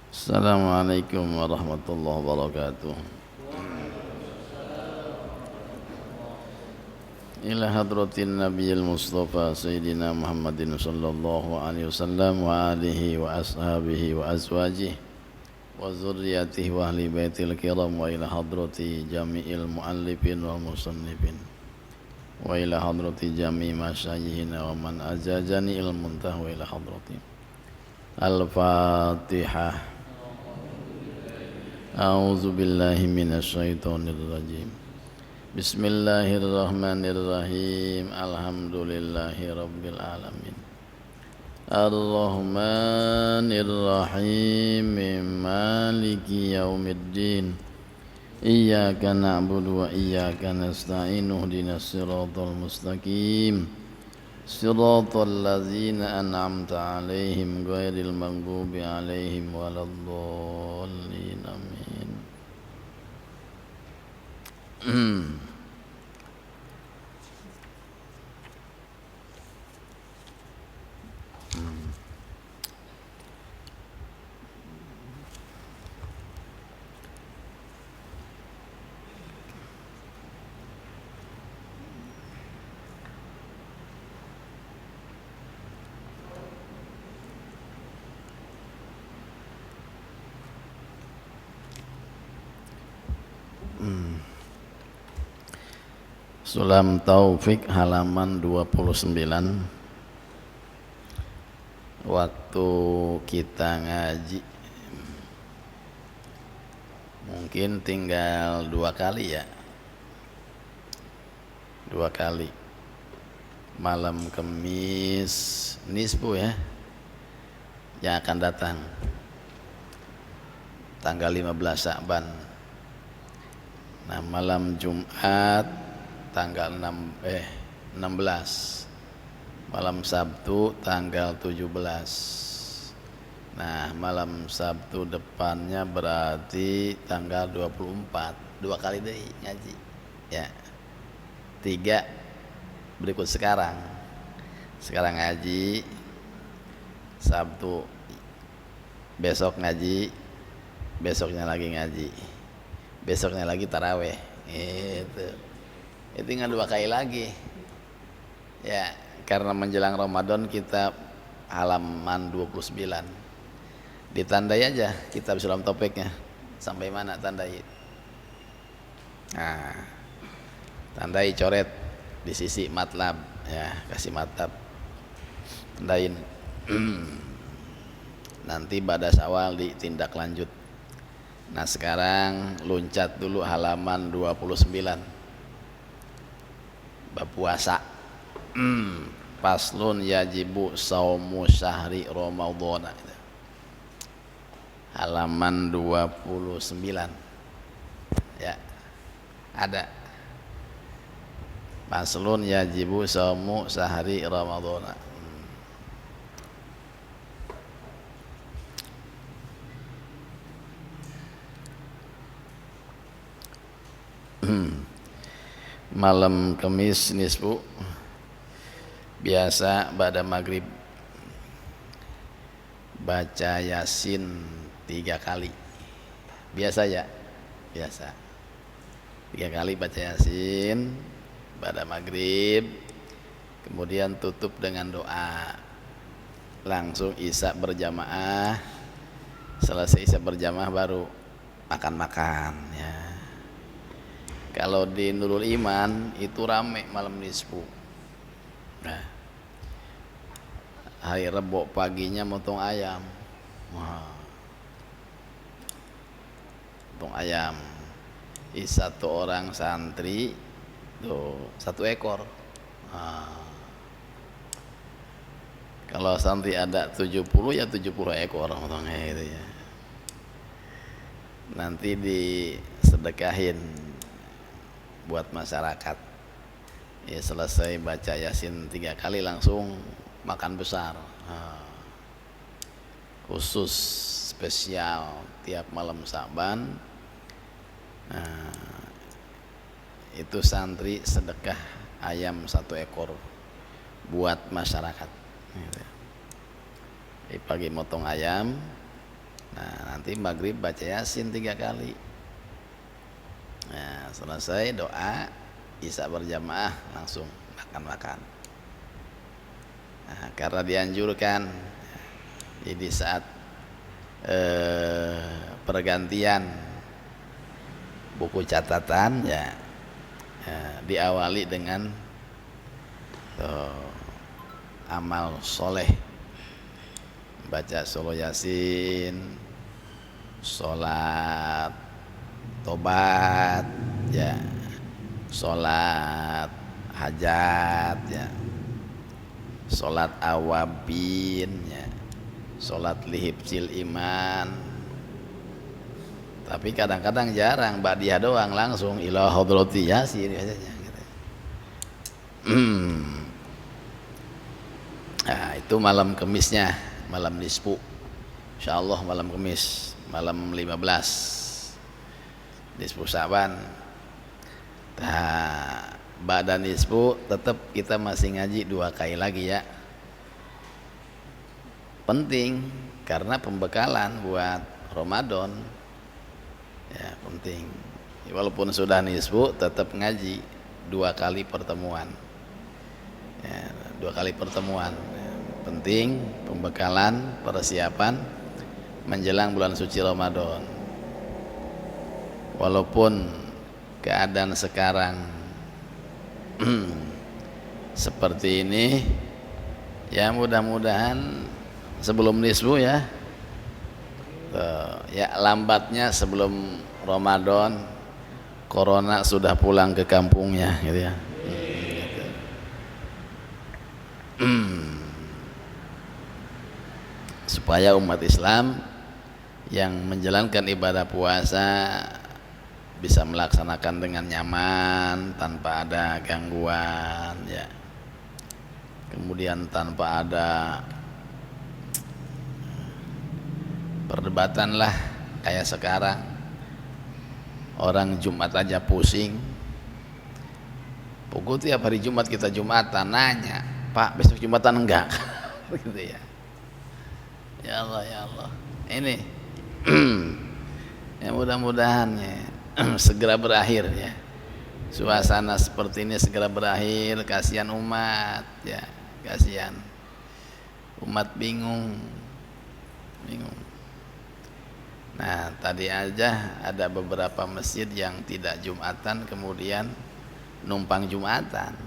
Assalamualaikum warahmatullahi wabarakatuh. Ila hadratin nabiyil mustafa sayyidina Muhammadin sallallahu alaihi wasallam wa alihi wa ashabihi wa azwajihi wa zurriyatihi wa ahli baitil kiram, wa ila hadrati jami'il muallifin wal musannifin, wa ila hadrati jami' masyayikhina wa man ajajani ilmuntah, wa ila hadrati Al-Fatihah. A'udzu billahi minasyaitonir rajim. Bismillahirrahmanirrahim. Alhamdulillahi rabbil alamin. Ar-Rahmanir Rahim. Maliki yaumiddin. Iyyaka na'budu wa iyyaka nasta'in. Ihdinas siratal mustaqim. Siratal ladzina an'amta 'alaihim ghairil maghdubi 'alaihim waladdallin. Amin. Sulam Taufik halaman 29. Waktu kita ngaji mungkin tinggal 2 kali ya, 2 kali. Malam Kamis nisfu ya, yang akan datang tanggal 15 Sya'ban. Nah, malam Jumat tanggal 16, malam Sabtu tanggal 17. Nah, malam Sabtu depannya berarti tanggal 24. 2 kali deh ngaji ya. 3 berikut sekarang ngaji, Sabtu besok ngaji, besoknya lagi ngaji, besoknya lagi taraweh gitu. Itu tinggal 2 kali lagi ya, karena menjelang Ramadan kita halaman 29. Ditandai aja kitab Sulam Topiknya sampai mana, tandai. Nah, tandai, coret di sisi matlab ya, kasih matlab, tandain. Nanti pada Syawal ditindak lanjut. Nah, sekarang loncat dulu halaman 29 bab puasa. Faslun yajibu saumu syahri Ramadhan. Halaman 29 ya, ada faslun yajibu saumu syahri Ramadhan. Malam Kamis nisfu biasa pada maghrib baca Yasin 3 kali. Biasa ya, biasa 3 kali baca Yasin pada maghrib, kemudian tutup dengan doa, langsung isya berjamaah. Selesai isya berjamaah baru makan-makan ya. Kalau di Nurul Iman itu rame malam nisfu. Nah, hari Rebo paginya motong ayam. Wah, motong ayam. Satu orang santri tuh 1 ekor. Nah, kalau santri ada 70 ya 70 ekor motongnya gitu ya. Nanti disedekahin buat masyarakat ya. Selesai baca Yasin 3 kali langsung makan besar. Khusus spesial tiap malam Sya'ban. Itu santri sedekah ayam 1 ekor buat masyarakat. pagi motong ayam. Nah, nanti maghrib baca Yasin 3 kali. Nah, selesai doa, isya berjamaah langsung makan-makan. Nah, karena dianjurkan, jadi saat pergantian buku catatan ya, diawali dengan amal soleh, baca solo Yasin, sholat tobat ya, sholat hajat ya, sholat awabin ya, sholat lihibcil iman. Tapi kadang-kadang jarang, ba'diyah doang langsung ila hadrati Yasin biasanya gitu. Nah, itu malam Kemisnya, malam nisfu. Insyaallah malam Kemis, malam 15 nisfu Sa'ban. Nah, ba'da nisfu tetap kita masih ngaji 2 kali lagi ya. Penting karena pembekalan buat Ramadan. Ya, penting. Walaupun sudah nisfu tetap ngaji 2 kali pertemuan. Ya, 2 kali pertemuan. Penting pembekalan, persiapan menjelang bulan suci Ramadan. Walaupun keadaan sekarang seperti ini, ya mudah-mudahan sebelum nisfu ya, ya lambatnya sebelum Ramadan corona sudah pulang ke kampungnya gitu ya. Supaya umat Islam yang menjalankan ibadah puasa bisa melaksanakan dengan nyaman tanpa ada gangguan ya, kemudian tanpa ada perdebatan lah kayak sekarang. Orang Jumat aja pusing. Pokoknya tiap hari Jumat kita Jumatan nanya, Pak besok Jumatan enggak? Gitu ya. Ya Allah ya Allah. Ini ya mudah-mudahan ya segera berakhir ya. Suasana seperti ini segera berakhir. Kasihan umat ya, kasihan umat bingung. Nah, tadi aja ada beberapa masjid yang tidak Jumatan kemudian numpang Jumatan.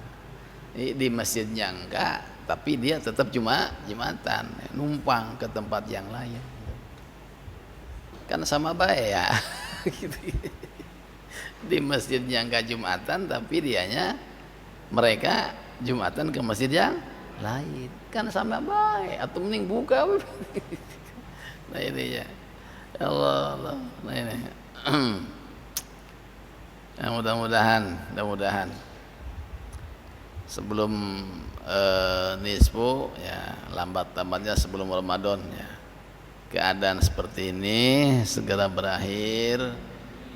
Di masjidnya enggak, tapi dia tetap Jumatan, numpang ke tempat yang lain. Kan sama baik ya. Di masjidnya enggak Jumatan, tapi dianya mereka Jumatan ke masjid yang lain. Kan sama baik, atau mending buka. Nah ini ya. Ya Allah, nah ini. Ya, mudah-mudahan sebelum nisfu ya, lambat-lambatnya sebelum Ramadan ya, keadaan seperti ini segera berakhir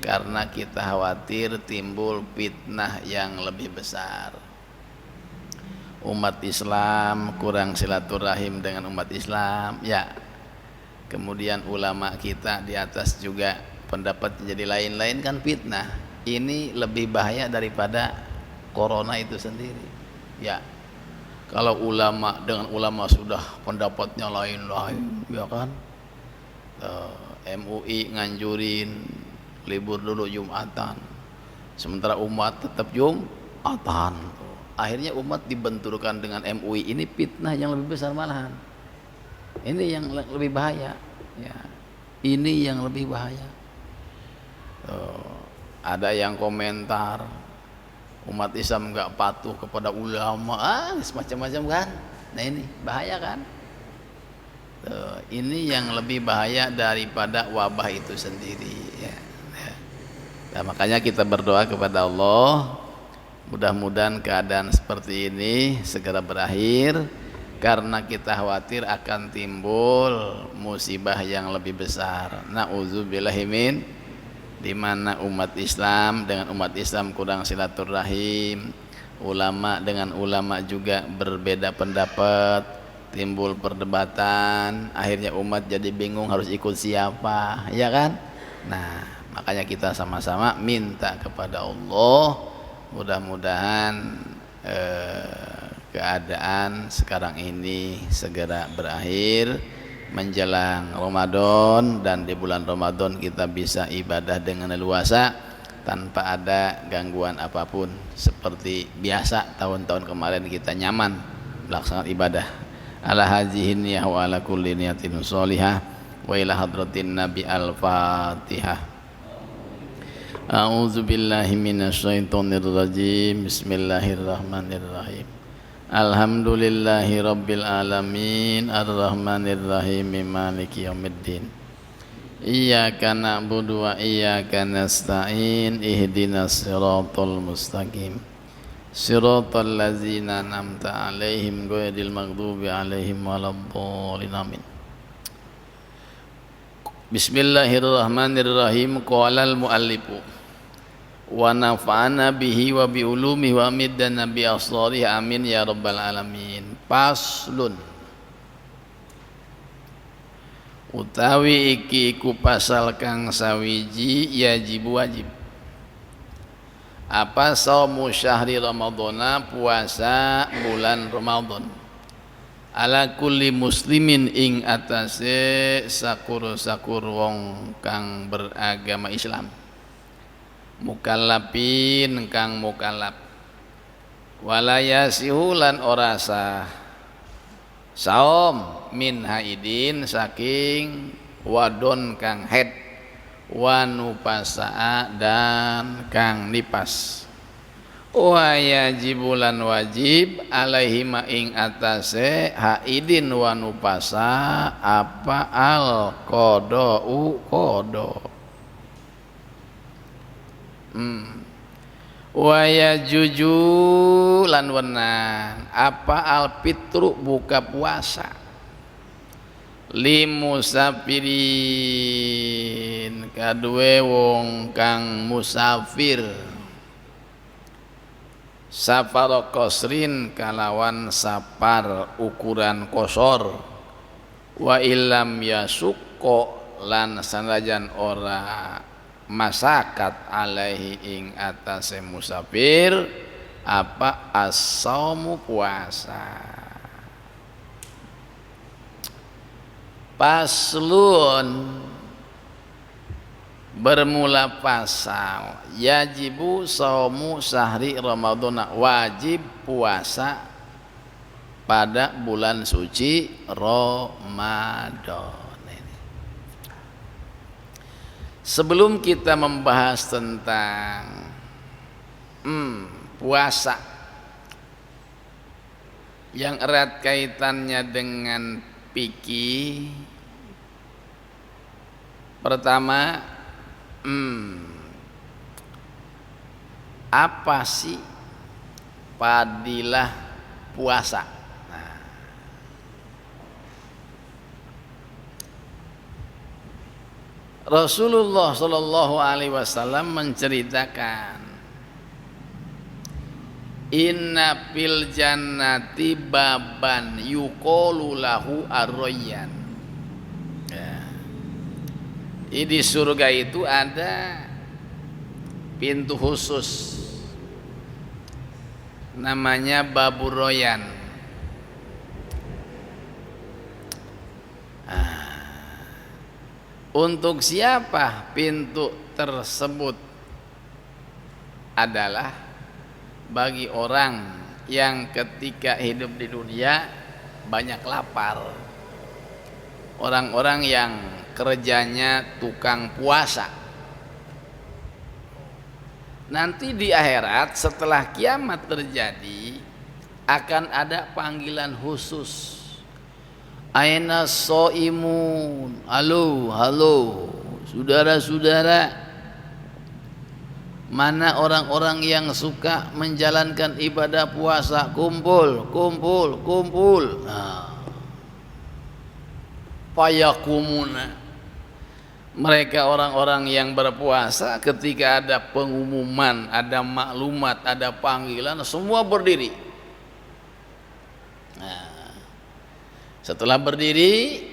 karena kita khawatir timbul fitnah yang lebih besar. Umat Islam kurang silaturahim dengan umat Islam ya. Kemudian ulama kita di atas juga pendapat jadi lain-lain, kan fitnah. Ini lebih bahaya daripada corona itu sendiri. Ya, kalau ulama dengan ulama sudah pendapatnya lain-lain, ya kan? MUI nganjurin libur dulu Jumatan, sementara umat tetap Jumatan. Akhirnya umat dibenturkan dengan MUI. Ini fitnah yang lebih besar malahan. Ini yang lebih bahaya ya. Ini yang lebih bahaya. Ada yang komentar umat Islam enggak patuh kepada ulama, semacam-macam kan. Nah ini bahaya kan. Ini yang lebih bahaya daripada wabah itu sendiri ya. Nah, makanya kita berdoa kepada Allah, mudah-mudahan keadaan seperti ini segera berakhir, karena kita khawatir akan timbul musibah yang lebih besar. Na'udzubillahi min, di mana umat Islam dengan umat Islam kurang silaturahim, ulama dengan ulama juga berbeda pendapat, timbul perdebatan, akhirnya umat jadi bingung harus ikut siapa, ya kan? Nah, makanya kita sama-sama minta kepada Allah, mudah-mudahan keadaan sekarang ini segera berakhir menjelang Ramadan, dan di bulan Ramadan kita bisa ibadah dengan leluasa tanpa ada gangguan apapun, seperti biasa tahun-tahun kemarin kita nyaman melaksanakan ibadah. Ala hadzihi niyah wa ala kulli niyatin sholihah wa ila hadratin nabi al-fatihah. A'udzu billahi minasyaitonir rajim. Bismillahirrahmanirrahim. Alhamdulillahi rabbil alamin arrahmanir rahim maliki yaumiddin. Iyyaka na'budu wa iyyaka nasta'in ihdinas siratal mustaqim. Siratal ladzina an'amta 'alaihim ghairil maghdubi 'alaihim waladdallin. Amin. Bismillahirrahmanirrahim. Qala al-muallifu wa nafa'ana bihi wa bi ulumihi wa middana bi asrarihi amin ya rabbal alamin. Paslun, utawi iki iku pasal kang sawiji yajib wajib apa saumu syahri ramadhana, puasa bulan Ramadan, ala kulli muslimin ing atase sakur-sakur wong kang beragama Islam, mukallafin kang mukallaf, walayasihu lan ora sah saum min haidin saking wadon kang haid, wanupasaa dan kang nipas, wa yajibulan wajib alaihima ing atase haidin wanupasa apa al qada'u qada, wa yajuju lan wenang apa al fitru buka puasa, limusafirin kadue wong kang musafir, safar qasrin kalawan sapar ukuran kosor, wa illam yasukko lan sanajan ora masakat alaihi ing atase musafir apa as-saumu puasa. Paslun, bermula pasal yajibu saumu syahri Ramadhan, wajib puasa pada bulan suci Ramadan. Sebelum kita membahas tentang puasa yang erat kaitannya dengan fikih, pertama, apa sih fadilah puasa? Nah, Rasulullah Shallallahu Alaihi Wasallam menceritakan, inna fil jannati baban yuqalu lahu ar-rayyan. Di surga itu ada pintu khusus namanya Babur Royan. Untuk siapa pintu tersebut? Adalah bagi orang yang ketika hidup di dunia banyak lapar, orang-orang yang kerjanya tukang puasa. Nanti di akhirat setelah kiamat terjadi akan ada panggilan khusus. Aina soimun, halo, halo, saudara-saudara, mana orang-orang yang suka menjalankan ibadah puasa? Kumpul, kumpul, kumpul. Nah, fayakumuna, mereka orang-orang yang berpuasa ketika ada pengumuman, ada maklumat, ada panggilan, semua berdiri. Nah, Setelah berdiri,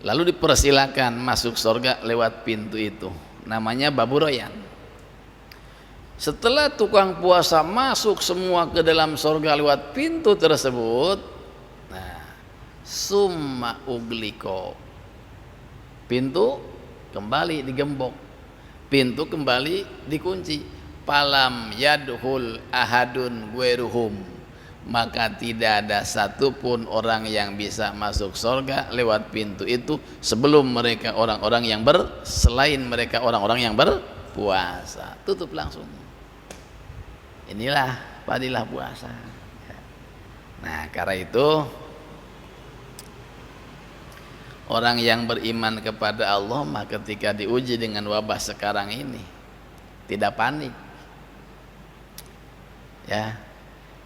lalu dipersilakan masuk surga lewat pintu itu. Namanya Babu Royan. Setelah tukang puasa masuk semua ke dalam surga lewat pintu tersebut, nah, summa ugliko, pintu kembali digembok, pintu kembali dikunci. Palam yadhul ahadun gueruhum, maka tidak ada satupun orang yang bisa masuk surga lewat pintu itu sebelum mereka orang-orang yang selain mereka orang-orang yang berpuasa. Tutup langsung. Inilah fadilah puasa. Nah, karena itu orang yang beriman kepada Allah maka ketika diuji dengan wabah sekarang ini tidak panik. Ya.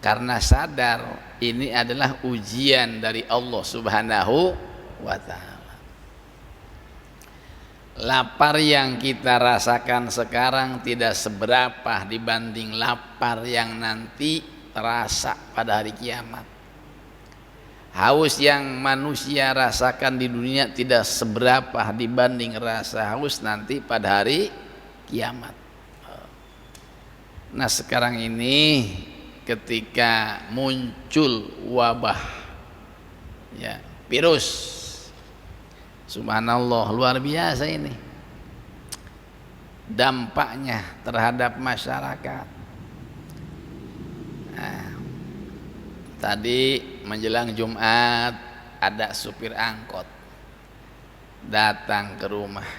Karena sadar ini adalah ujian dari Allah Subhanahu wa taala. Lapar yang kita rasakan sekarang tidak seberapa dibanding lapar yang nanti terasa pada hari kiamat. Haus yang manusia rasakan di dunia tidak seberapa dibanding rasa haus nanti pada hari kiamat. Nah, sekarang ini ketika muncul wabah, ya, virus, subhanallah, luar biasa ini dampaknya terhadap masyarakat. Nah, tadi menjelang Jumat ada supir angkot datang ke rumah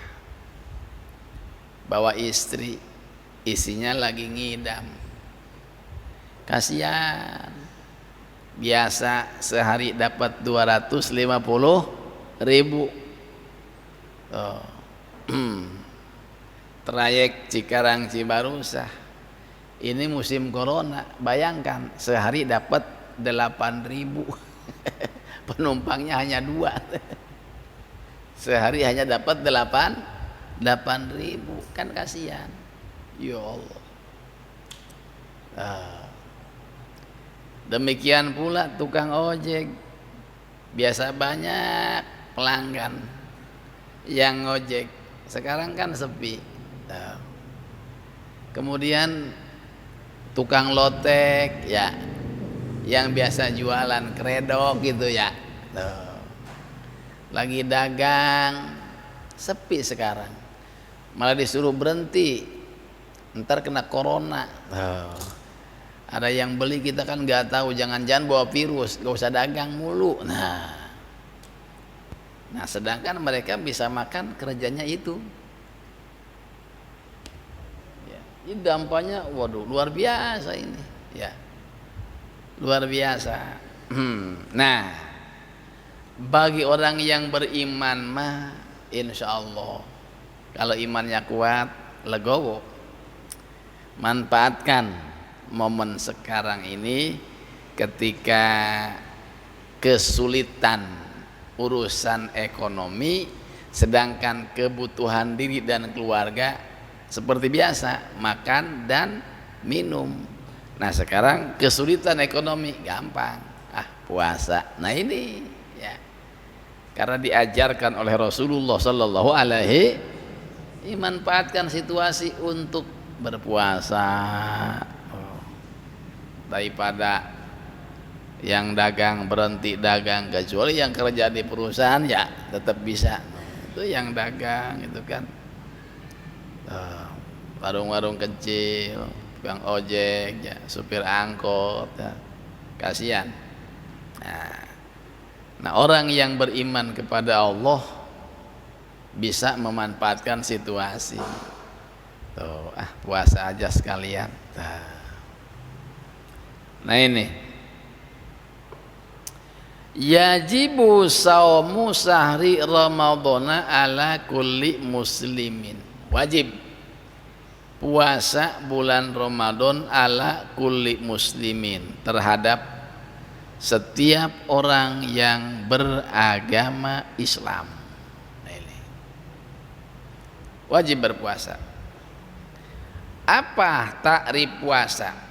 bawa istri, isinya lagi ngidam. Kasihan, biasa sehari dapat 250.000. Trayek Cikarang Cibarusah, ini musim corona, bayangkan sehari dapat 8.000. Penumpangnya hanya 2. Sehari hanya dapat 8.000, kan kasihan. Ya Allah. Demikian pula tukang ojek, biasa banyak pelanggan yang ngojek, sekarang kan sepi. Kemudian tukang lotek, ya, yang biasa jualan kredok gitu ya, lagi dagang, sepi sekarang, malah disuruh berhenti, ntar kena corona. Ada yang beli, kita kan nggak tahu, jangan-jangan bawa virus, nggak usah dagang mulu. Nah, sedangkan mereka bisa makan kerjanya itu. Ya, ini dampaknya, waduh, luar biasa ini. Ya, luar biasa. Nah, bagi orang yang beriman mah, insya Allah, kalau imannya kuat, legowo, manfaatkan momen sekarang ini ketika kesulitan urusan ekonomi, sedangkan kebutuhan diri dan keluarga seperti biasa, makan dan minum. Nah, sekarang kesulitan ekonomi, gampang, puasa. Nah, ini ya, karena diajarkan oleh Rasulullah Sallallahu Alaihi, manfaatkan situasi untuk berpuasa. Daripada yang dagang berhenti dagang, kecuali yang kerja di perusahaan ya tetap bisa. Itu yang dagang itu kan, warung-warung kecil, tukang ojek, ya, supir angkot, ya, kasihan. Nah, orang yang beriman kepada Allah bisa memanfaatkan situasi. Tuh, puasa aja sekalian. Nah, ini yajibu saumu sahri ramadhana ala kulli muslimin. Wajib puasa bulan Ramadan ala kulli muslimin, terhadap setiap orang yang beragama Islam. Nah, ini wajib berpuasa. Apa takrif puasa?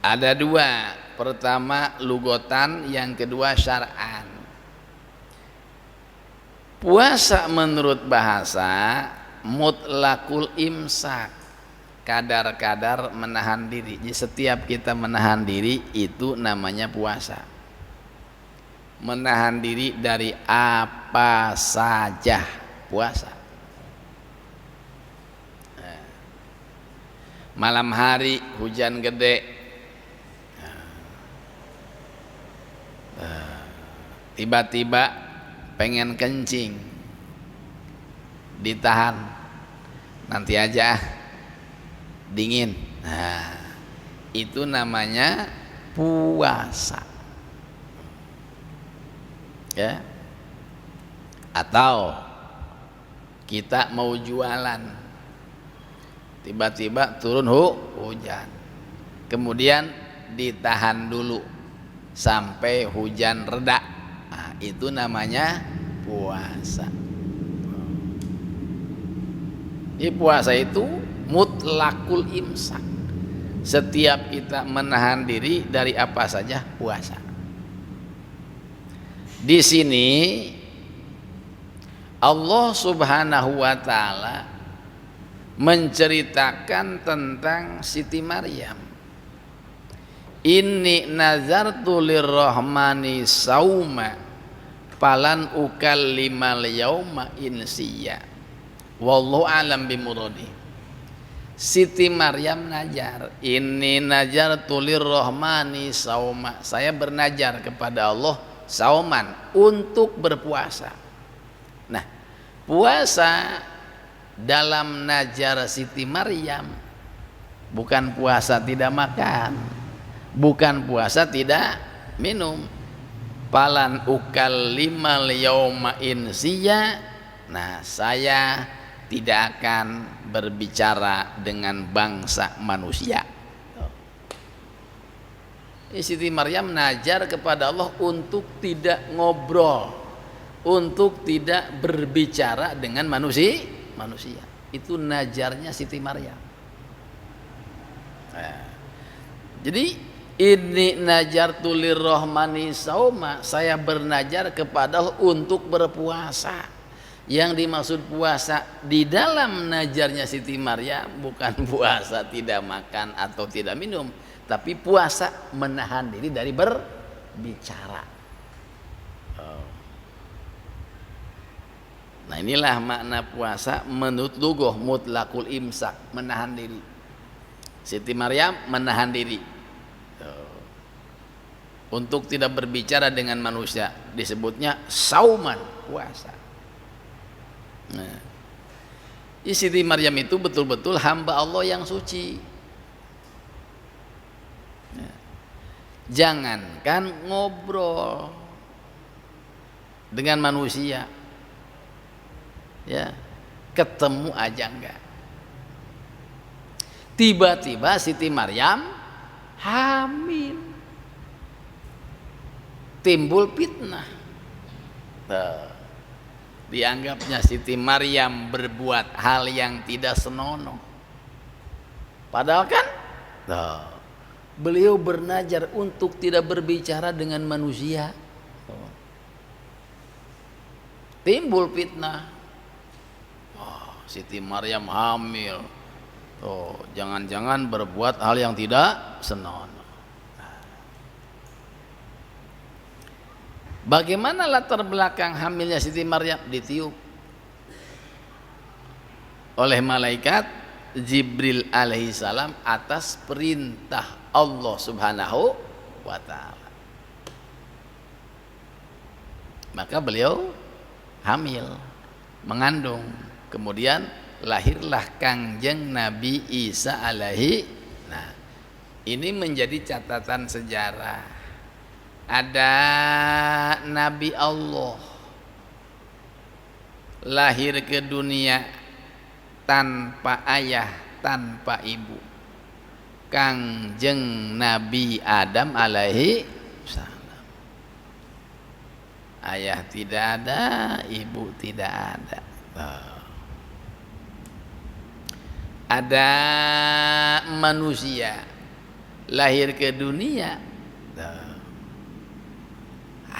Ada 2 pertama lugotan, yang kedua syar'an. Puasa menurut bahasa mutlakul imsak, kadar-kadar menahan diri. Jadi setiap kita menahan diri itu namanya puasa. Menahan diri dari apa saja puasa. Malam hari hujan gede, tiba-tiba pengen kencing, ditahan, nanti aja dingin. Nah, itu namanya puasa. Ya. Atau kita mau jualan, tiba-tiba turun hujan, kemudian ditahan dulu sampai hujan reda. Nah, itu namanya puasa. Jadi puasa itu mutlakul imsak. Setiap kita menahan diri dari apa saja puasa. Di sini Allah Subhanahu wa taala menceritakan tentang Siti Maryam. Inni nazartu lirrahmani sauma falan ukallimal yauma insiya. Wallahu alam bimuradi. Siti Maryam najar, inni nazartu lirrahmani sauma. Saya bernajar kepada Allah sauman, untuk berpuasa. Nah, puasa dalam najar Siti Maryam bukan puasa tidak makan, bukan puasa tidak minum. Falan ukallimal yauma insiya. Nah, saya tidak akan berbicara dengan bangsa manusia. Siti Maryam najar kepada Allah untuk tidak ngobrol, untuk tidak berbicara dengan manusia. Itu najarnya Siti Maryam. Nah, jadi ini najartu lirrahmani sauma, saya bernajar kepada Allah untuk berpuasa. Yang dimaksud puasa di dalam najarnya Siti Maryam bukan puasa tidak makan atau tidak minum, tapi puasa menahan diri dari berbicara. Nah, inilah makna puasa menurut lughah mutlakul imsak, menahan diri. Siti Maryam menahan diri untuk tidak berbicara dengan manusia, disebutnya sauman, puasa. Nah, Siti Maryam itu betul-betul hamba Allah yang suci. Jangankan ngobrol dengan manusia, ya, ketemu aja enggak. Tiba-tiba Siti Maryam hamil, timbul fitnah. Dianggapnya Siti Maryam berbuat hal yang tidak senonoh. Padahal kan beliau bernajar untuk tidak berbicara dengan manusia. Timbul fitnah. Siti Maryam hamil. Jangan-jangan berbuat hal yang tidak senonoh. Bagaimana latar belakang hamilnya Siti Maryam? Ditiup oleh malaikat Jibril alaihissalam atas perintah Allah Subhanahu wa ta'ala. Maka beliau hamil, mengandung, kemudian lahirlah Kangjeng Nabi Isa alaihi. Nah, ini menjadi catatan sejarah. Ada Nabi Allah lahir ke dunia tanpa ayah, tanpa ibu. Kangjeng Nabi Adam alaihi salam. Ayah tidak ada, ibu tidak ada. Ada manusia lahir ke dunia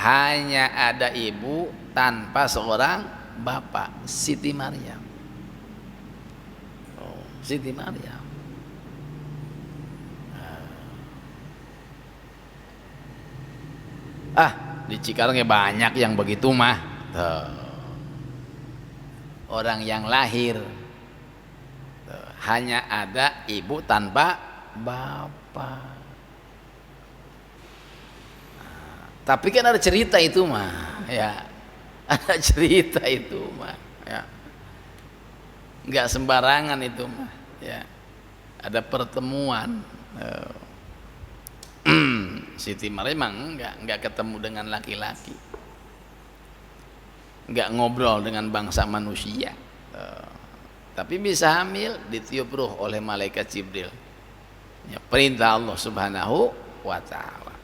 hanya ada ibu tanpa seorang bapak, Siti Maryam. Siti Maryam. Di Cikarang ya banyak yang begitu mah. Orang yang lahir hanya ada ibu tanpa bapak. Tapi kan ada cerita itu mah, ya. Ada cerita itu mah, ya. Enggak sembarangan itu mah, ya. Ada pertemuan. Siti Maryam enggak ketemu dengan laki-laki, enggak ngobrol dengan bangsa manusia, tapi bisa hamil, ditiup ruh oleh malaikat Jibril, ya, perintah Allah Subhanahu wa Ta'ala.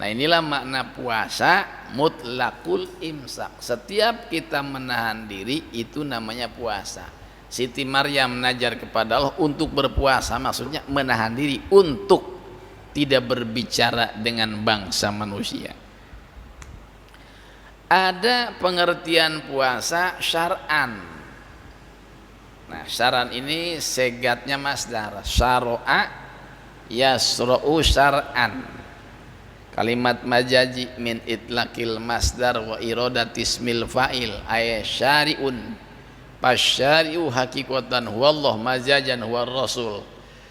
Nah, inilah makna puasa mutlakul imsak. Setiap kita menahan diri itu namanya puasa. Siti Maryam menajar kepada Allah untuk berpuasa, maksudnya menahan diri untuk tidak berbicara dengan bangsa manusia. Ada pengertian puasa syar'an. Nah, syar'an ini segatnya masdar, syara'a yasra'u syar'an. Kalimat majazi min itlaqil masdar wa iradatismil fa'il ay syari'un. Pasyari'u hakikatan huwallah majajan huwar rasul.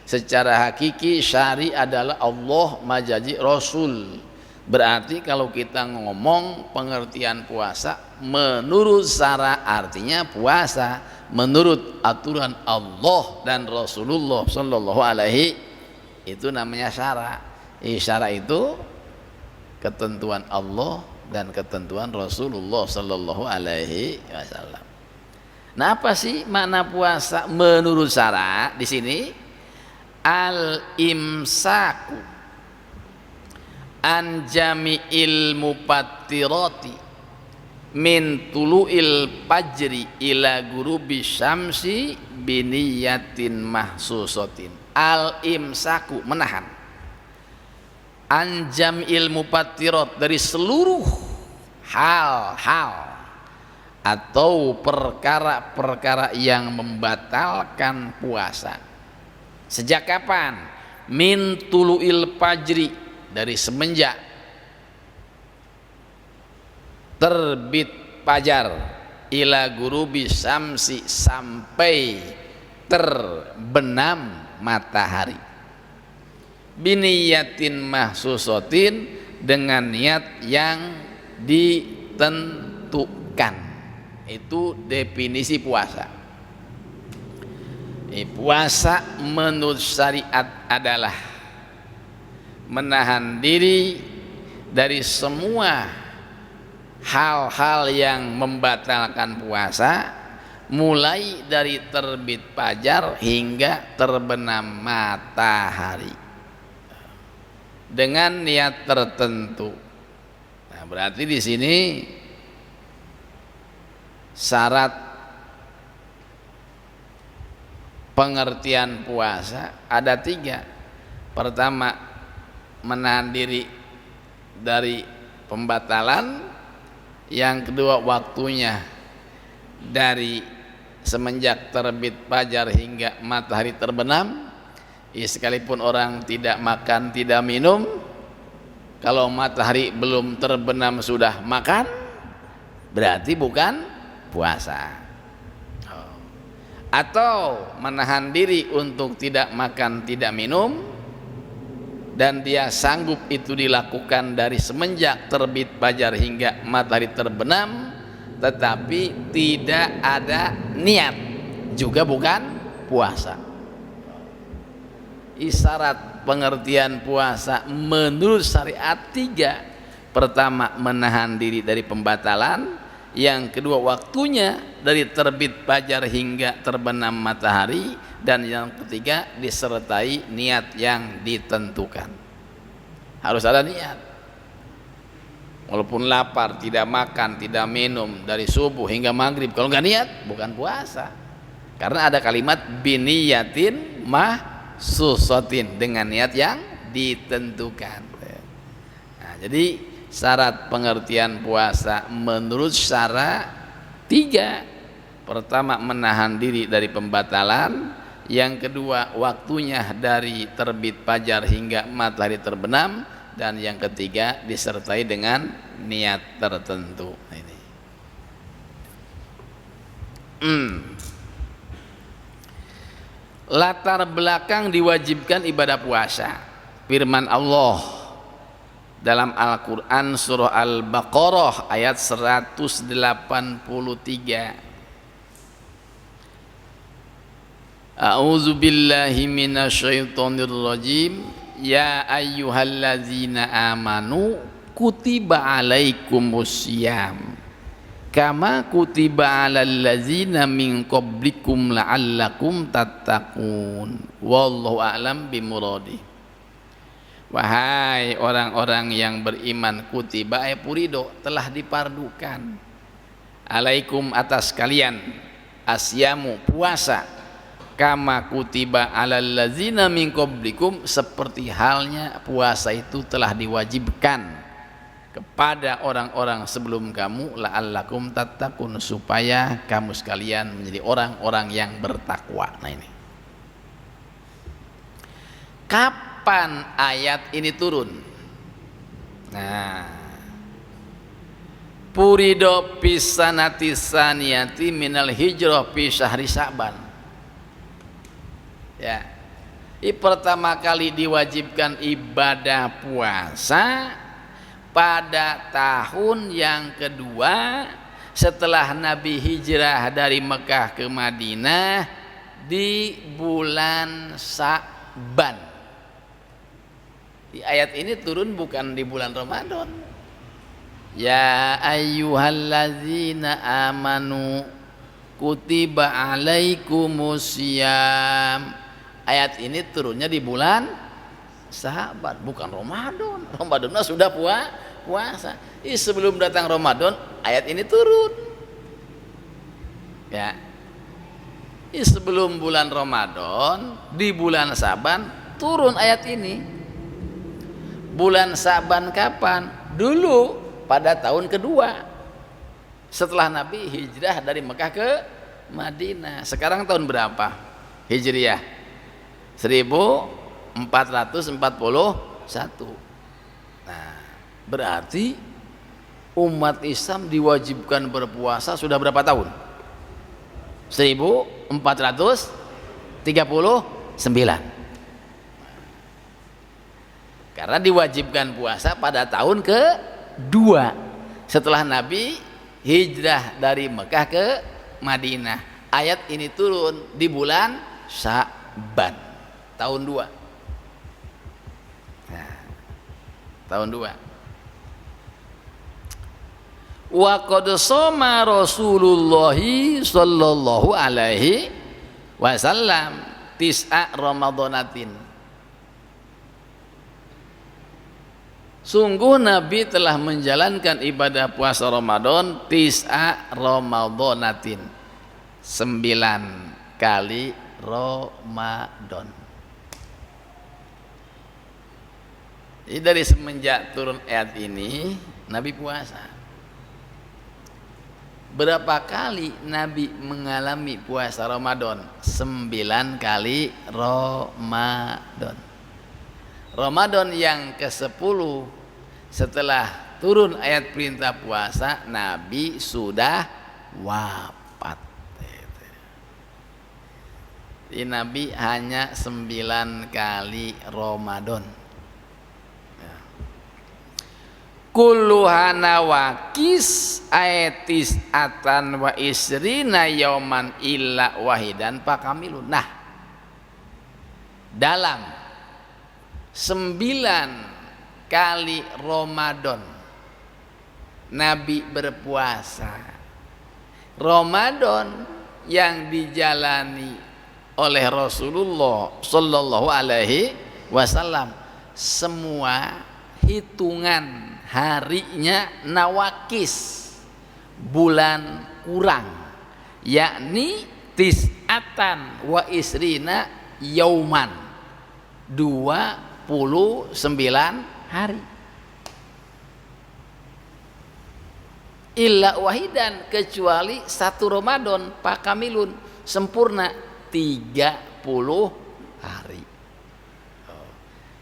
Secara hakiki syari adalah Allah, majazi Rasul. Berarti kalau kita ngomong pengertian puasa menurut syara, artinya puasa menurut aturan Allah dan Rasulullah sallallahu alaihi, itu namanya syara. Syara itu ketentuan Allah dan ketentuan Rasulullah sallallahu alaihi wasallam. Nah, apa sih makna puasa menurut syara di sini? Al-imsaku an jami'il mufattirati min tulu'il fajri ila gurubi syamsi biniyatin mahsusatin. Al-imsaku, menahan, an jami'il mufattirat, dari seluruh hal-hal atau perkara-perkara yang membatalkan puasa. Sejak kapan? Min tulu'il fajri, dari semenjak terbit fajar, ila gurubi syamsi, sampai terbenam matahari. Biniyatin mahsusatin, dengan niat yang ditentukan. Itu definisi puasa. Puasa menurut syariat adalah menahan diri dari semua hal-hal yang membatalkan puasa, mulai dari terbit fajar hingga terbenam matahari, dengan niat tertentu. Nah, berarti di sini syarat pengertian puasa ada 3. Pertama, menahan diri dari pembatalan. Yang kedua, waktunya dari semenjak terbit fajar hingga matahari terbenam. Sekalipun orang tidak makan, tidak minum, kalau matahari belum terbenam sudah makan, berarti bukan puasa. Atau menahan diri untuk tidak makan, tidak minum, dan dia sanggup itu dilakukan dari semenjak terbit fajar hingga matahari terbenam, tetapi tidak ada niat, juga bukan puasa. Isyarat pengertian puasa menurut syariat 3. Pertama, menahan diri dari pembatalan. Yang kedua, waktunya dari terbit fajar hingga terbenam matahari. Dan yang ketiga, disertai niat yang ditentukan. Harus ada niat. Walaupun lapar, tidak makan, tidak minum dari subuh hingga maghrib, kalau nggak niat bukan puasa. Karena ada kalimat biniyatin mahsusatin, dengan niat yang ditentukan. Nah, jadi syarat pengertian puasa menurut syara 3. Pertama, menahan diri dari pembatalan. Yang kedua, waktunya dari terbit fajar hingga matahari terbenam. Dan yang ketiga, disertai dengan niat tertentu. Ini. Latar belakang diwajibkan ibadah puasa. Firman Allah dalam Al-Quran surah Al-Baqarah ayat 183. A'udzu billahi minasyaitonir rajim. Ya ayyuhallazina amanu kutiba alaikumussyam kama kutiba alal ladzina min qablikum la'allakum tattaqun. Wallahu a'lam bimuradi. Wahai orang-orang yang beriman, kutiba purido, telah dipardukan, alaikum atas kalian, asyamu puasa, kama kutiba alal ladzina min qablikum, seperti halnya puasa itu telah diwajibkan kepada orang-orang sebelum kamu, la'allakum tattaqun, supaya kamu sekalian menjadi orang-orang yang bertakwa. Nah ini. Kapan ayat ini turun? Nah, purido pisanati saniyati minal hijrah fi syahri Sa'ban. Ya. Pertama kali diwajibkan ibadah puasa pada tahun yang kedua setelah Nabi hijrah dari Mekah ke Madinah di bulan Sa'ban. Di ayat ini turun bukan di bulan Ramadan. Ya ayyuhallazina amanu kutiba alaikumussyam. Ayat ini turunnya di bulan Sa'ban, bukan Ramadan. Ramadan sudah puasa. Sebelum datang Ramadan ayat ini turun. Ya. Sebelum bulan Ramadan, di bulan Sa'ban turun ayat ini. Bulan Sa'ban kapan? Dulu pada tahun kedua setelah Nabi hijrah dari Mekah ke Madinah. Sekarang tahun berapa Hijriah? 1441. Nah, berarti umat Islam diwajibkan berpuasa sudah berapa tahun? 1439. Karena diwajibkan puasa pada tahun kedua setelah Nabi hijrah dari Mekah ke Madinah. Ayat ini turun di bulan Sa'ban tahun 2. Nah, tahun 2. Wa qad shoma Rasulullah sallallahu alaihi wasallam tis'a Ramadhanatin. Sungguh Nabi telah menjalankan ibadah puasa Ramadan tis'a Ramadhanatin, 9 kali Ramadan. Jadi dari semenjak turun ayat ini Nabi puasa. Berapa kali Nabi mengalami puasa Ramadan? 9 kali Ramadan. Ramadan yang ke-10 setelah turun ayat perintah puasa, Nabi sudah wafat. Jadi Nabi hanya 9 kali Ramadan. Kulluhana wakis aetis atan wa isrina yauman illa wahidan pakamilun. Nah, dalam 9 kali Ramadan Nabi berpuasa. Ramadan yang dijalani oleh Rasulullah sallallahu alaihi wasallam semua hitungan harinya nawakis, bulan kurang, yakni tis'atan wa isrina yauman, 29 hari. illa wahidan, kecuali satu Ramadan pakamilun, sempurna 30 hari.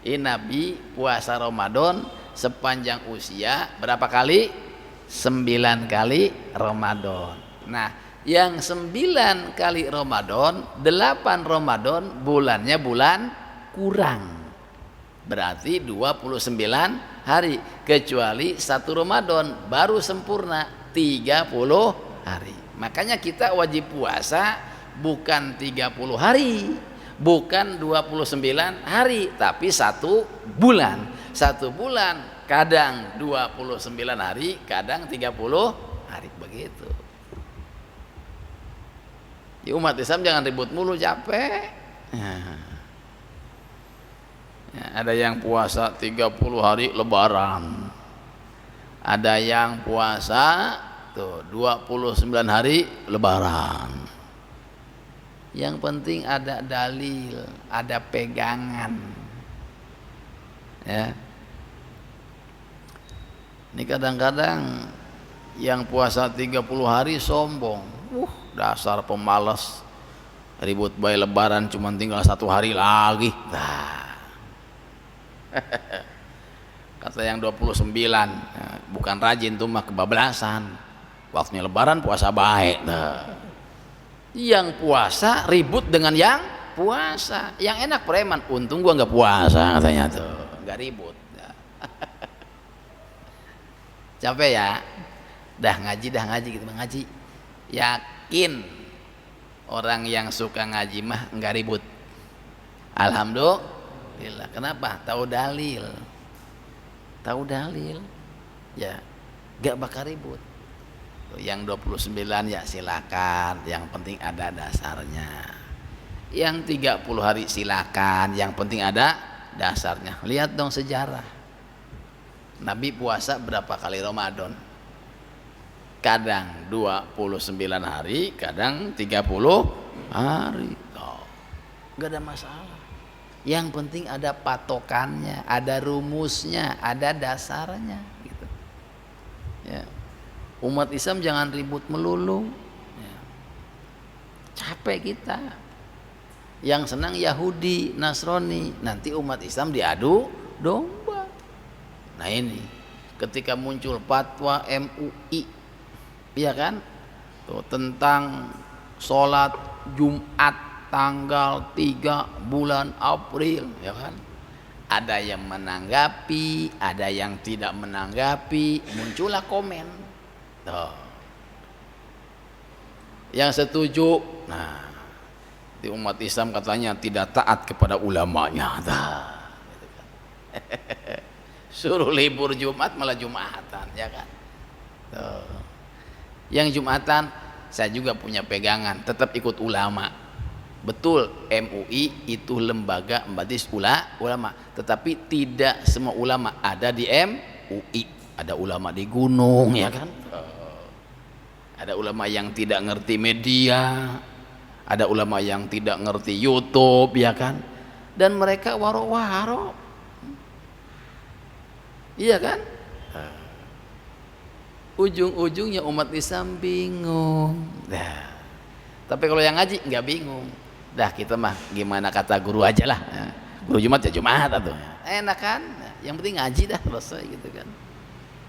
Ini Nabi puasa Ramadan sepanjang usia berapa kali? 9 kali Ramadan. Nah, yang 9 kali Ramadan, 8 Ramadan bulannya bulan kurang. Berarti 29 hari, kecuali satu Ramadan baru sempurna 30 hari. Makanya kita wajib puasa bukan 30 hari, bukan 29 hari, tapi 1 bulan. 1 bulan kadang 29 hari, kadang 30 hari, begitu. Ya, umat Islam jangan ribut mulu, capek. Ya, ada yang puasa 30 hari lebaran, ada yang puasa tuh 29 hari lebaran. Yang penting ada dalil, ada pegangan. Ya. Ini kadang-kadang yang puasa 30 hari sombong. Dasar pemalas, ribut bayi lebaran cuma tinggal 1 hari lagi. Nah. Kata yang 29, bukan rajin tuh mah kebablasan. Waktunya lebaran puasa baik. Nah. Yang puasa ribut dengan yang puasa. Yang enak preman, untung gua nggak puasa katanya tuh, nggak ribut. Capek ya, dah ngaji gitu, ngaji. Yakin orang yang suka ngaji mah nggak ribut. Alhamdulillah. Kenapa? Tahu dalil, ya nggak bakal ribut. Yang 29 ya silakan, yang penting ada dasarnya. Yang 30 hari silakan, yang penting ada dasarnya. Lihat dong sejarah, Nabi puasa berapa kali Ramadan? Kadang 29 hari, kadang 30 hari. Gak ada masalah. Yang penting ada patokannya, ada rumusnya, ada dasarnya gitu. Ya. Umat Islam jangan ribut melulu. Ya. Capek kita. Yang senang Yahudi, Nasrani, nanti umat Islam diadu domba. Nah ini, ketika muncul fatwa MUI, iya kan, tuh, tentang sholat Jumat tanggal 3 bulan April, ya kan, ada yang menanggapi, ada yang tidak menanggapi, muncullah komen. Tuh. Yang setuju, nah, di umat Islam katanya tidak taat kepada ulamanya. Nah, gitu kan. Suruh libur Jumat malah Jumatan, ya kan. Tuh. Yang Jumatan saya juga punya pegangan, tetap ikut ulama. Betul, MUI itu lembaga majelis ulama, tetapi tidak semua ulama ada di MUI. Ada ulama di gunung, ya kan. Ada ulama yang tidak ngerti media, ada ulama yang tidak ngerti YouTube, ya kan. Dan mereka waro-waro, iya kan. Ujung-ujungnya umat Islam bingung. Nah, tapi kalau yang ngaji nggak bingung. Dah kita mah gimana kata guru aja lah. Guru Jumat ya Jumat atau enak kan. Yang penting ngaji dah, selesai gitu kan.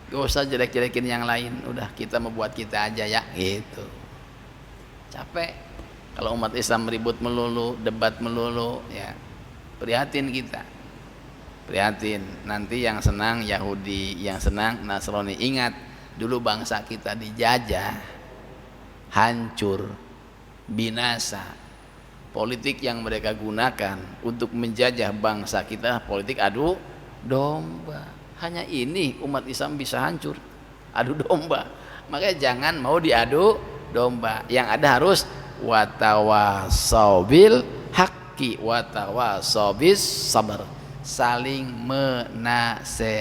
Gak usah jelek-jelekin yang lain. Udah kita membuat kita aja ya gitu. Capek kalau umat Islam ribut melulu, debat melulu, ya. Prihatin kita. Prihatin. Nanti yang senang Yahudi, yang senang Nasrani. Ingat, dulu bangsa kita dijajah, hancur, binasa. Politik yang mereka gunakan untuk menjajah bangsa kita, politik adu domba. Hanya ini umat Islam bisa hancur, adu domba. Makanya jangan mau diadu domba. Yang ada harus watawasau bil haqqi watawasau bis sabar, saling menasehati.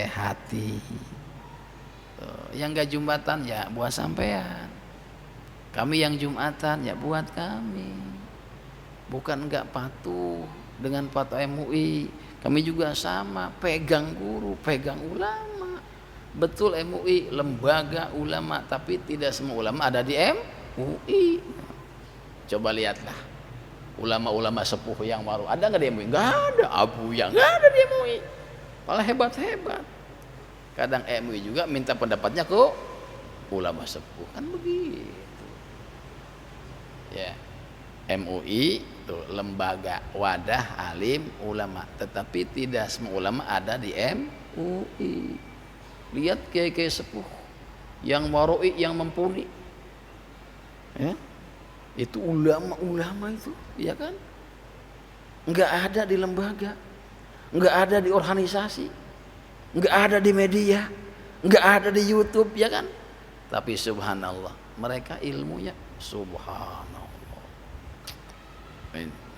Yang gak Jumatan ya buat sampean, kami yang Jumatan ya buat kami. Bukan enggak patuh dengan fatwa MUI, kami juga sama, pegang guru, pegang ulama. Betul MUI lembaga ulama, tapi tidak semua ulama ada di MUI. Coba lihatlah ulama-ulama sepuh yang baru ada nggak di MUI? Nggak ada. Abu yang nggak ada di MUI. Malah hebat-hebat. Kadang MUI juga minta pendapatnya ke ulama sepuh, kan begitu. Ya, MUI itu lembaga wadah alim ulama, tetapi tidak semua ulama ada di MUI. Lihat kiai-kiai sepuh yang waroi, yang mumpuni, ya, itu ulama-ulama itu, ya kan? Nggak ada di lembaga, nggak ada di organisasi, nggak ada di media, nggak ada di YouTube, ya kan? Tapi subhanallah, mereka ilmunya subhanallah.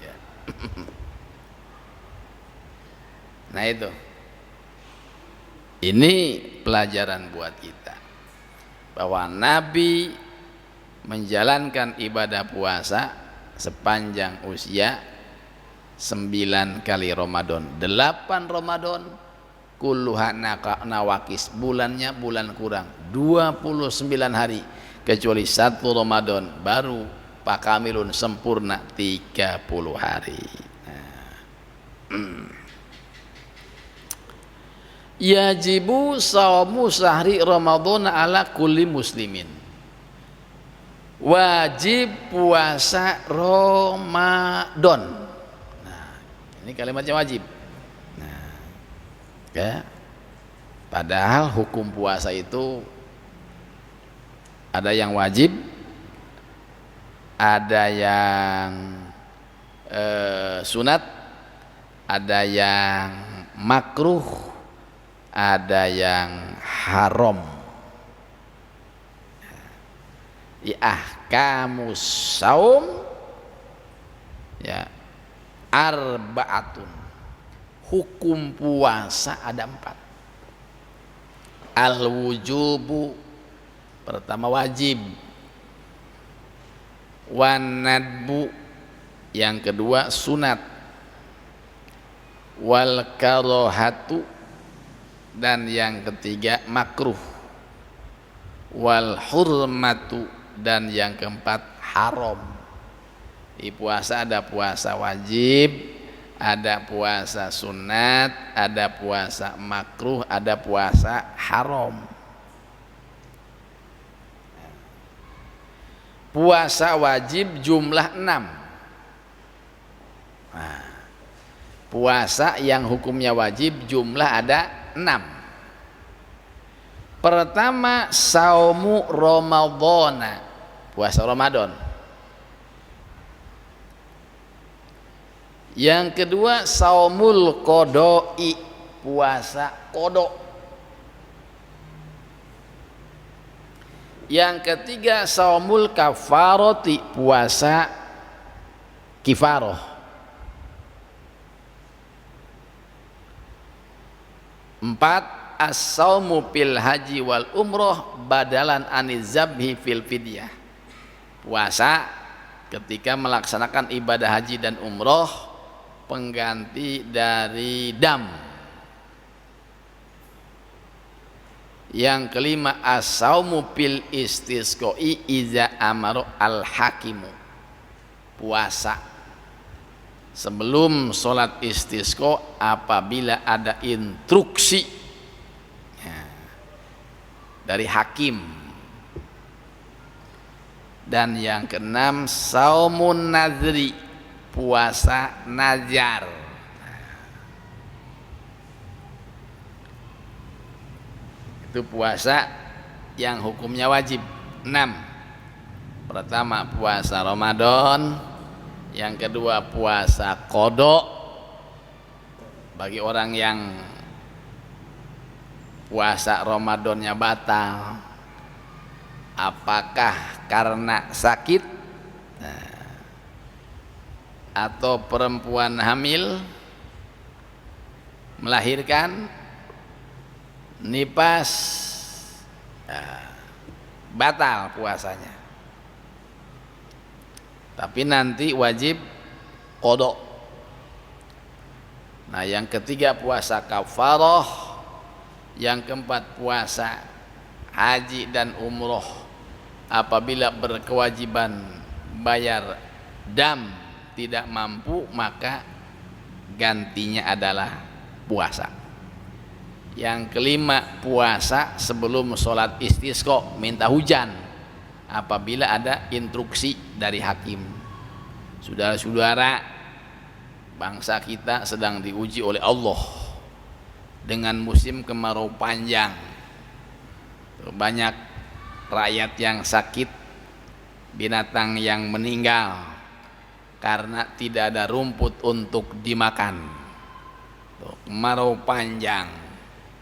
Ya. Nah itu, ini pelajaran buat kita bahwa Nabi menjalankan ibadah puasa sepanjang usia 9 kali Ramadan, 8 Ramadan, kulluha nawakis, bulannya bulan kurang 29 hari, kecuali 1 Ramadan baru Pak Kamilun sempurna 30 hari. Yajibu saumu sahri Ramadan ala kulli muslimin. Wajib puasa Ramadan. Nah, ini kalimatnya wajib. Nah, ya. Padahal hukum puasa itu ada yang wajib, ada yang sunat, ada yang makruh, ada yang haram. Ahkamus saum ya arba'atun. Hukum puasa ada 4. Al-wujubu, pertama wajib. Wanadbu, yang kedua sunat. Wal karohatu, dan yang ketiga makruh. Wal hurmatu, dan yang keempat haram. Di puasa ada puasa wajib, ada puasa sunat, ada puasa makruh, ada puasa haram. Puasa wajib jumlah 6. Nah, puasa yang hukumnya wajib jumlah ada 6. Pertama, saumu Ramadhana, puasa Ramadan. Yang kedua, saumul qodoi, puasa qodok. Yang ketiga, saumul kafaroti, puasa kifaroh. 4, as-saumu fil haji wal umroh badalan anizabhi fil fidyah, puasa ketika melaksanakan ibadah haji dan umroh pengganti dari dam. Yang kelima, as-saumu fil istisqoi iza amaru al-hakimu, puasa sebelum sholat istisqa apabila ada instruksi dari hakim. Dan yang keenam, saumun nazri, puasa nazar. Itu puasa yang hukumnya wajib 6. Pertama puasa Ramadan, yang kedua puasa qodok bagi orang yang puasa Ramadannya batal, apakah karena sakit atau perempuan hamil melahirkan, nifas, batal puasanya, tapi nanti wajib qodok. Nah yang ketiga puasa kafarah, Yang keempat, puasa, haji dan umroh apabila berkewajiban bayar dam tidak mampu, maka gantinya adalah puasa. Yang kelima, puasa sebelum sholat istisqa, minta hujan apabila ada instruksi dari hakim. Saudara-saudara, bangsa kita sedang diuji oleh Allah dengan musim kemarau panjang. Banyak rakyat yang sakit, binatang yang meninggal karena tidak ada rumput untuk dimakan. Kemarau panjang.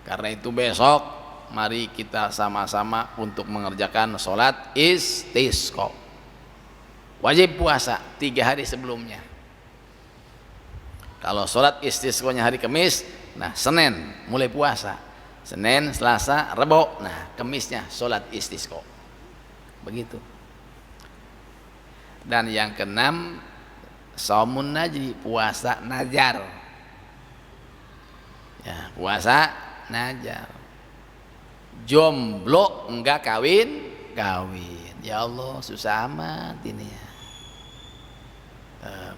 Karena itu besok mari kita sama-sama untuk mengerjakan sholat istisqa. Wajib puasa 3 hari sebelumnya. Kalau sholat istisqanya hari Kamis, nah Senin mulai puasa. Senin, Selasa, Rebo, nah Kamisnya sholat istisqa. Begitu. Dan yang keenam, saumun najri, puasa najar. Ya, puasa najar. Jomblo enggak kawin. Ya Allah, susah amat ini ya.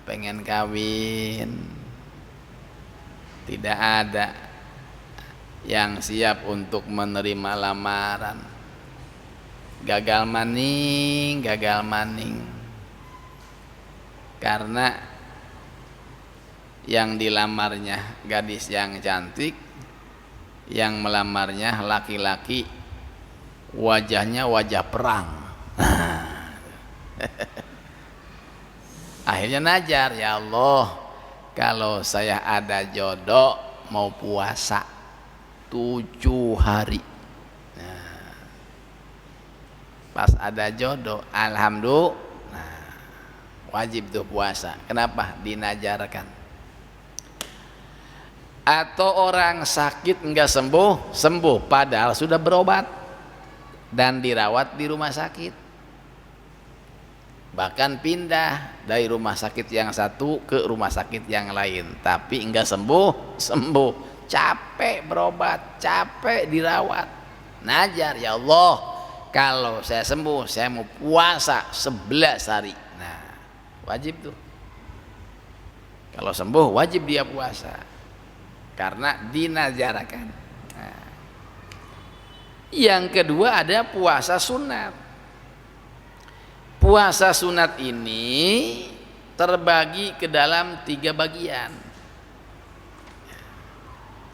Pengen kawin, tidak ada yang siap untuk menerima lamaran. Gagal maning. Karena yang dilamarnya gadis yang cantik, yang melamarnya laki-laki wajahnya wajah perang. Akhirnya najar, ya Allah, kalau saya ada jodoh mau puasa 7 hari. Nah, pas ada jodoh, alhamdulillah, nah, wajib tuh puasa. Kenapa? Dinajarkan. Atau orang sakit enggak sembuh padahal sudah berobat dan dirawat di rumah sakit, bahkan pindah dari rumah sakit yang satu ke rumah sakit yang lain, tapi enggak sembuh, capek berobat, capek dirawat, najar, ya Allah, kalau saya sembuh saya mau puasa 11 hari. Nah, wajib tuh. Kalau sembuh wajib dia puasa karena dinajarakan. Nah, yang kedua ada puasa sunat. Puasa sunat ini terbagi ke dalam 3 bagian.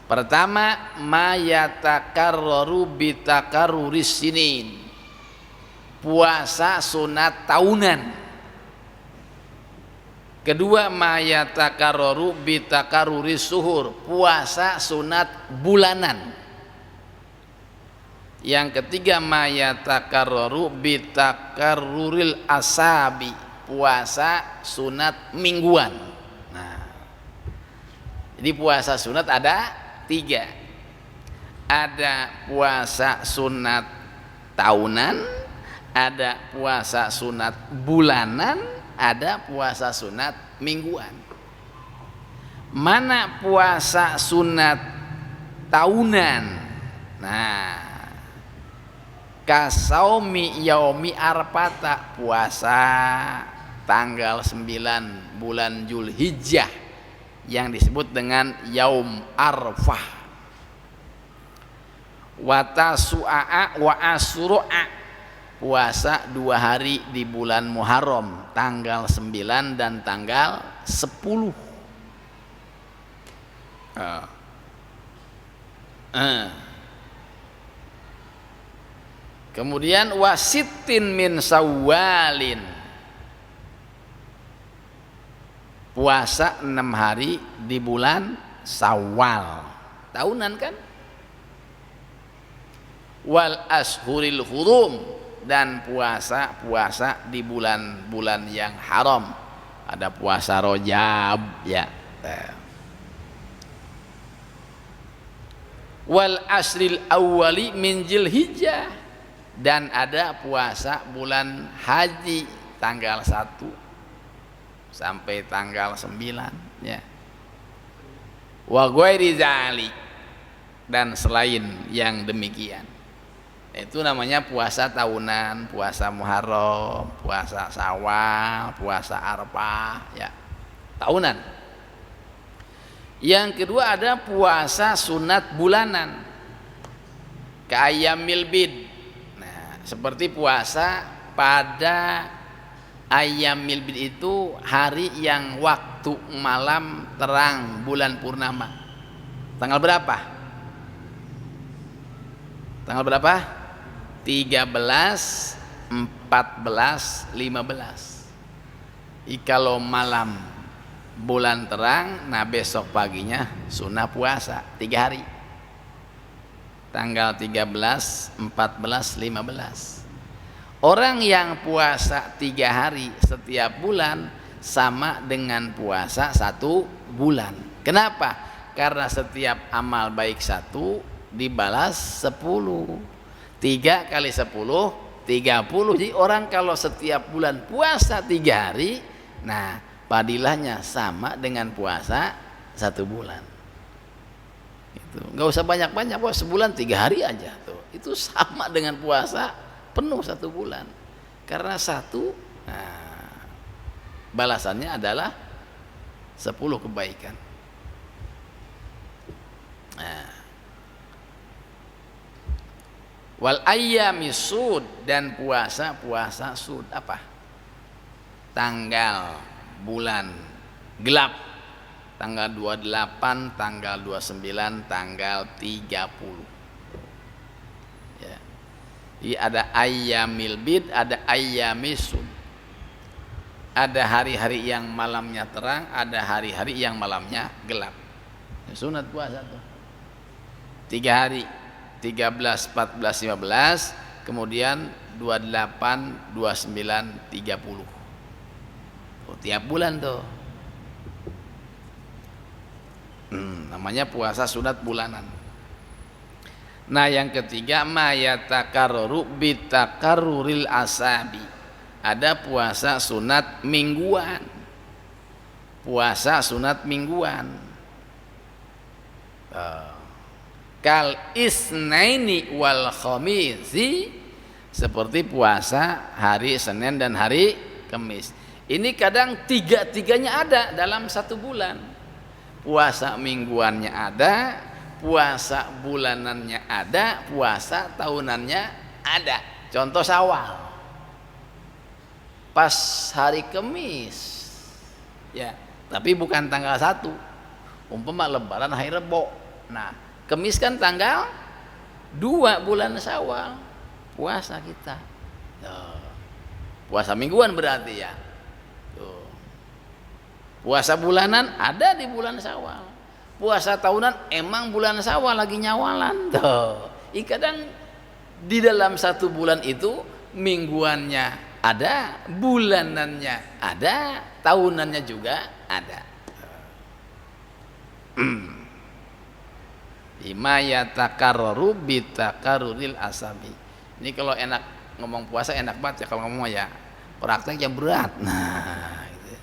Pertama, mayatakarraru bitakarruris sinin, puasa sunat tahunan. Kedua, mayatakarraru bitakarruris suhur, puasa sunat bulanan. Yang ketiga, mayatakarraru bitakarruril asabi, puasa sunat mingguan. Nah, jadi puasa sunat ada 3. Ada puasa sunat tahunan, ada puasa sunat bulanan, ada puasa sunat mingguan. Mana puasa sunat tahunan? Nah, kasaumi yaumi arfata, puasa tanggal 9 bulan Zulhijjah yang disebut dengan yaum arfah. Wa tasu'a wa asyura, puasa 2 hari di bulan Muharram, tanggal 9 dan tanggal 10. Kemudian wasittin min Syawalin, puasa 6 hari di bulan Syawal, tahunan kan. Wal ashhuril hurum, dan puasa di bulan-bulan yang haram. Ada puasa Rajab ya. Wal asril awwali min Dzulhijjah, dan ada puasa bulan haji tanggal 1 sampai tanggal 9 ya. Wa ghairi dzalik, dan selain yang demikian. Itu namanya puasa tahunan, puasa Muharram, puasa Syawal, puasa Arafah, ya, tahunan. Yang kedua ada puasa sunat bulanan, ka'ayyamil bid. Nah, seperti puasa pada ayyamil bid itu hari yang waktu malam terang bulan purnama. Tanggal berapa? Tanggal berapa? 13, 14, 15. Kalau malam bulan terang, nah besok paginya sunnah puasa 3 hari. Tanggal 13, 14, 15. Orang yang puasa 3 hari setiap bulan sama dengan puasa 1 bulan. Kenapa? Karena setiap amal baik 1 dibalas 10. 3 kali 10 30. Jadi orang kalau setiap bulan puasa 3 hari, nah padilahnya sama dengan puasa 1 bulan. Itu nggak usah banyak-banyak, sebulan 3 hari aja tuh. Itu sama dengan puasa penuh 1 bulan. Karena 1, nah, balasannya adalah 10 kebaikan. Nah, wal ayyami sud, dan puasa sud apa? Tanggal bulan gelap, tanggal 28, tanggal 29, tanggal 30. Ya. Jadi ada ayyamil bid, ada ayyamis sud. Ada hari-hari yang malamnya terang, ada hari-hari yang malamnya gelap. Sunat puasa tuh 3 hari, 13, 14, 15, kemudian 28, 29, 30. Tiap bulan tuh. Namanya puasa sunat bulanan. Nah, yang ketiga mayatakarru bitakarruril asabi. Ada puasa sunat mingguan. Puasa sunat mingguan. Kal isnaini wal khamisi, seperti puasa hari Senin dan hari Kamis. Ini kadang 3-tiganya ada dalam 1 bulan. Puasa mingguannya ada, puasa bulanannya ada, puasa tahunannya ada. Contoh Syawal, pas hari Kamis, ya, tapi bukan tanggal 1. Umpama lebaran hari Rebo. Nah, Kamis kan tanggal 2 bulan Syawal, puasa kita. Puasa mingguan berarti ya. Tuh. Puasa bulanan ada di bulan Syawal. Puasa tahunan emang bulan Syawal lagi nyawalan. Tuh. Kadang di dalam 1 bulan itu mingguannya ada, bulanannya ada, tahunannya juga ada. Ima yatakarraru bitakarruril asabi. Ini kalau enak ngomong puasa enak banget ya, kalau ngomong ya prakteknya berat. Nah, gitu.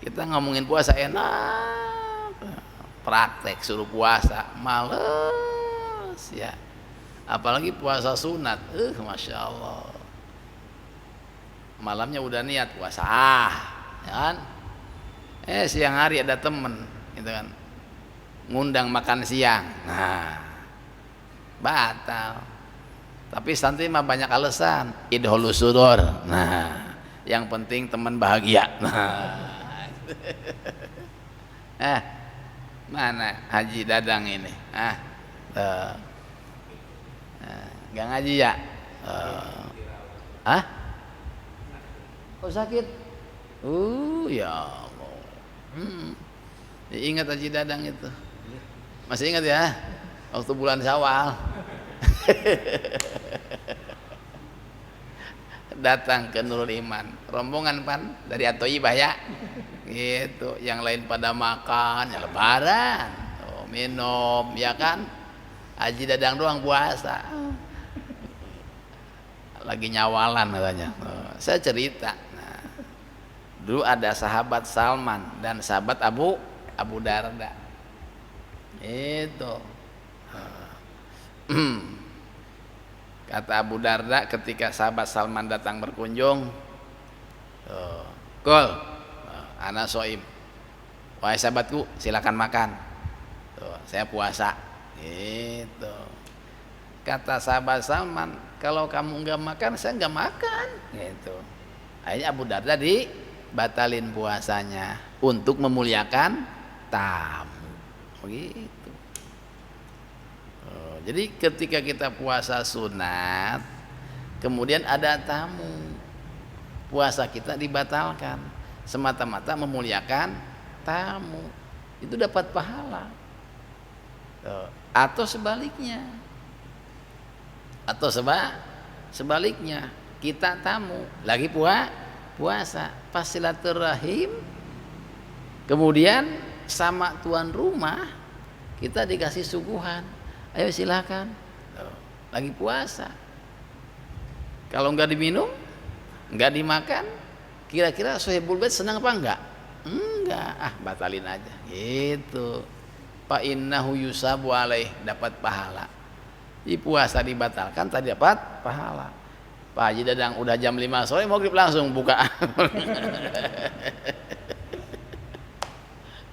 Kita ngomongin puasa enak, praktek suruh puasa males ya. Apalagi puasa sunat, masya Allah. Malamnya udah niat puasa, ya kan? Siang hari ada temen, gitu kan, ngundang makan siang, nah batal. Tapi santri mah banyak alasan, idholus sudor. Nah, yang penting teman bahagia. Nah, mana Haji Dadang ini? Gak ngaji ya? Kok sakit? Ya Allah. Ingat Haji Dadang itu. Masih ingat ya? Waktu bulan Syawal. Datang ke Nurul Iman, rombongan pan dari Atoibah ya. Gitu, yang lain pada makan, ya lebaran, minum, ya kan? Haji Dadang doang puasa. Lagi nyawalan katanya. Saya cerita. Nah, dulu ada sahabat Salman dan sahabat Abu Darda. Itu. Kata Abu Darda ketika sahabat Salman datang berkunjung, Gol, ana soim. Wahai sahabatku, silakan makan. Tuh, saya puasa. Gitu. Kata sahabat Salman, kalau kamu enggak makan, saya enggak makan. Gitu. Akhirnya Abu Darda dibatalin puasanya untuk memuliakan tamu. Begitu. Jadi ketika kita puasa sunat, kemudian ada tamu, puasa kita dibatalkan semata-mata memuliakan tamu, itu dapat pahala. Atau sebaliknya, sebaliknya kita tamu lagi puasa pas silaturahim, kemudian sama tuan rumah kita dikasih suguhan, ayo silakan, lagi puasa. Kalau enggak diminum, enggak dimakan, kira-kira sohibul bait senang apa enggak? Enggak, batalin aja. Gitu. Fa innahu yusabu alaih, dapat pahala. Di puasa dibatalkan tadi dapat pahala. Pak Haji Dadang udah jam 5 sore maghrib langsung buka.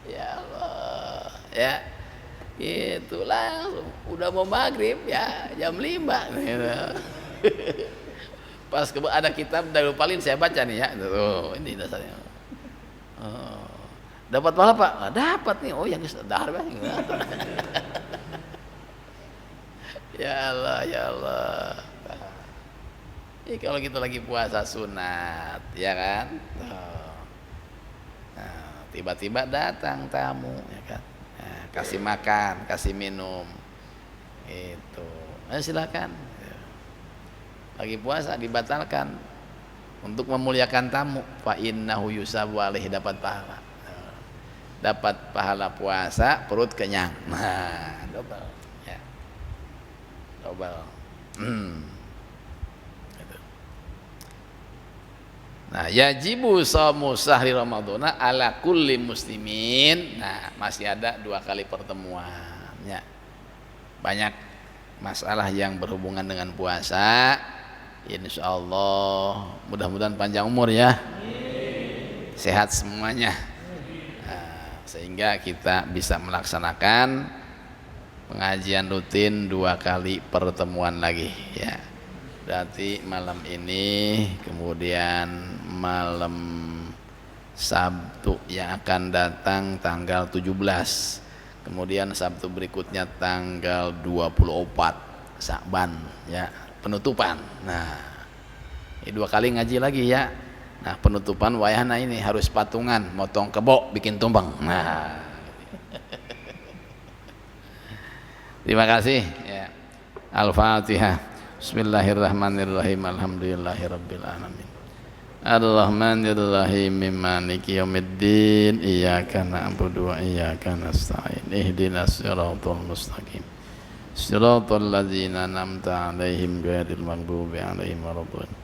Ya Allah, ya. Gitu langsung udah mau maghrib ya jam 5 gitu. Pas ada kitab Darul Palin saya baca nih ya. Tuh, ini dasarnya. Dapat pahala Pak? Nggak dapat nih. Oh yang sadar Pak. Ya Allah, ya Allah. Ini kalau kita lagi puasa sunat, ya kan? Nah, tiba-tiba datang tamu, ya kan? Nah, kasih makan, kasih minum, itu. Nah, silakan. Lagi puasa dibatalkan untuk memuliakan tamu. Fa innahu yusabu alaihi, dapat pahala. Dapat pahala puasa, perut kenyang. Nah, double, ya. Double. Nah, yajibu shaumu syahri ramadhana ala kulli muslimin. Nah, masih ada 2 kali pertemuan, ya. Banyak masalah yang berhubungan dengan puasa. Insyaallah mudah-mudahan panjang umur ya. Sehat semuanya. Nah, sehingga kita bisa melaksanakan pengajian rutin 2 kali pertemuan lagi, ya. Berarti malam ini, kemudian malam Sabtu yang akan datang tanggal 17, kemudian Sabtu berikutnya tanggal 24 Sya'ban, ya, penutupan. Nah, ini 2 kali ngaji lagi ya. Nah, penutupan wayahna ini harus patungan, motong kebo, bikin tumpeng. Nah, terima kasih ya. Al-Fatihah. Bismillahirrahmanirrahim. Alhamdulillahirabbil alamin. Ar-Rahmanir-Rahim. Maliki yaumiddin. Iyyaka na'budu wa iyyaka nasta'in. Ihdinas siratal mustaqim. Siratal ladzina an'amta 'alaihim ghairil maghdubi 'alaihim waladdallin.